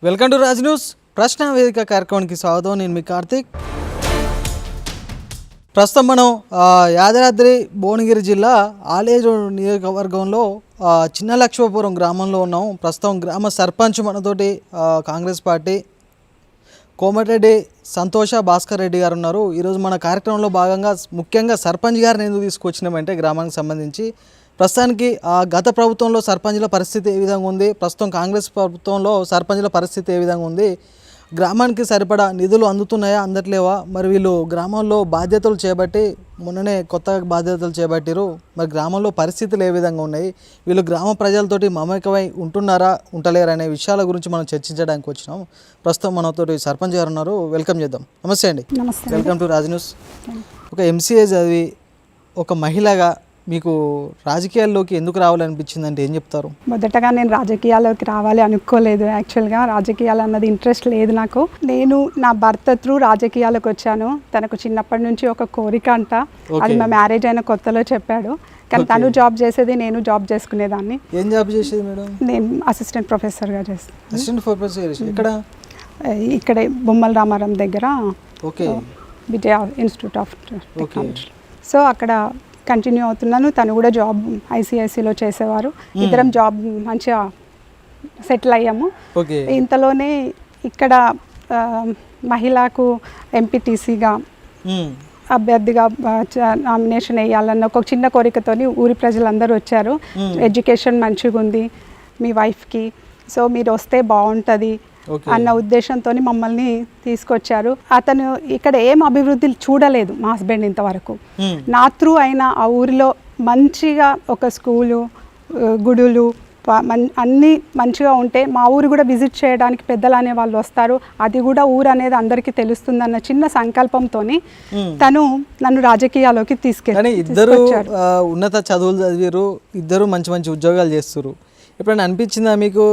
Welcome to Raj news ప్రశ్న వేదిక కార్యక్రమానికి స్వాగతం. నేను మీ కార్తీక్. ప్రస్తుతం మనం యాదాద్రి భువనగిరి జిల్లా ఆలేరు నియోజకవర్గంలో చిన్న లక్ష్మీపురం గ్రామంలో ఉన్నాం. ప్రస్తుతం గ్రామ సర్పంచ్ మనతోటి కాంగ్రెస్ పార్టీ కోమటిరెడ్డి సంతోష భాస్కర్ రెడ్డి గారు ఉన్నారు. ఈరోజు మన కార్యక్రమంలో భాగంగా ముఖ్యంగా సర్పంచ్ గారిని ఎందుకు తీసుకొచ్చినామంటే గ్రామానికి సంబంధించి ప్రస్తుతానికి గత ప్రభుత్వంలో సర్పంచ్ల పరిస్థితి ఏ విధంగా ఉంది, ప్రస్తుతం కాంగ్రెస్ ప్రభుత్వంలో సర్పంచ్ల పరిస్థితి ఏ విధంగా ఉంది, గ్రామానికి సరిపడా నిధులు అందుతున్నాయా అందట్లేవా, మరి వీళ్ళు గ్రామంలో బాధ్యతలు చేపట్టి మొన్ననే కొత్తగా బాధ్యతలు చేపట్టారు, మరి గ్రామంలో పరిస్థితులు ఏ విధంగా ఉన్నాయి, వీళ్ళు గ్రామ ప్రజలతోటి మమేకమై ఉంటున్నారా ఉంటలేరా అనే విషయాల గురించి మనం చర్చించడానికి వచ్చినాం. ప్రస్తుతం మనతోటి సర్పంచ్ గారు ఉన్నారు, వెల్కమ్ చేద్దాం. నమస్తే అండి. Welcome to Raj news. ఒక ఎంసీఏ చదివి ఒక మహిళగా మీకు రాజకీయాల్లోకి ఎందుకు రావాలనిపించింది అంటే ఏం చెప్తారు? మొదటగా నేను రాజకీయాల్లోకి రావాలి అనుకోలేదు. యాక్చువల్గా రాజకీయాలు అన్నది ఇంట్రెస్ట్ లేదు నాకు. నేను నా భర్త త్రూ రాజకీయాలకు వచ్చాను. తనకు చిన్నప్పటి నుంచి ఒక కోరిక అంట, అది మా మ్యారేజ్ అయిన కొత్తలో చెప్పాడు. కానీ తను జాబ్ చేసేది, నేను జాబ్ చేసుకునేదాన్ని. ఏం జాబ్ చేసేది మేడం? నేను అసిస్టెంట్ ప్రొఫెసర్గా చేస్తాను. అసిస్టెంట్ ప్రొఫెసర్ ఇక్కడ ఇక్కడే బొమ్మల రామారం దగ్గర విజయ ఇన్స్టిట్యూట్ ఆఫ్ టెక్నాలజీ. సో అక్కడ కంటిన్యూ అవుతున్నాను. తను కూడా జాబ్ ఐసిఐసిలో చేసేవారు. ఇద్దరం జాబ్ మంచిగా సెటిల్ అయ్యాము. ఇంతలోనే ఇక్కడ మహిళకు ఎంపీటీసీగా అభ్యర్థిగా నామినేషన్ వేయాలన్న ఒక చిన్న కోరికతోని ఊరి ప్రజలందరూ వచ్చారు. ఎడ్యుకేషన్ మంచిగా ఉంది మీ వైఫ్కి, సో మీరు వస్తే బాగుంటుంది అన్న ఉద్దేశంతో మమ్మల్ని తీసుకొచ్చారు. అతను ఇక్కడ ఏం అభివృద్ధి చూడలేదు మా హస్బెండ్ ఇంతవరకు. నా త్రూ అయినా ఆ ఊరిలో మంచిగా ఒక స్కూలు, గుడులు అన్నీ మంచిగా ఉంటే మా ఊరు కూడా విజిట్ చేయడానికి పెద్దలు అనే వాళ్ళు వస్తారు. అది కూడా ఊరు అనేది అందరికీ తెలుస్తుందన్న చిన్న సంకల్పంతో తను నన్ను రాజకీయాల్లోకి తీసుకెళ్ళి, ఇద్దరు ఉన్నత చదువులు చదివారు, ఇద్దరు మంచి మంచి ఉద్యోగాలు చేస్తారు. ఎప్పుడైనా అనిపించిందా మీకు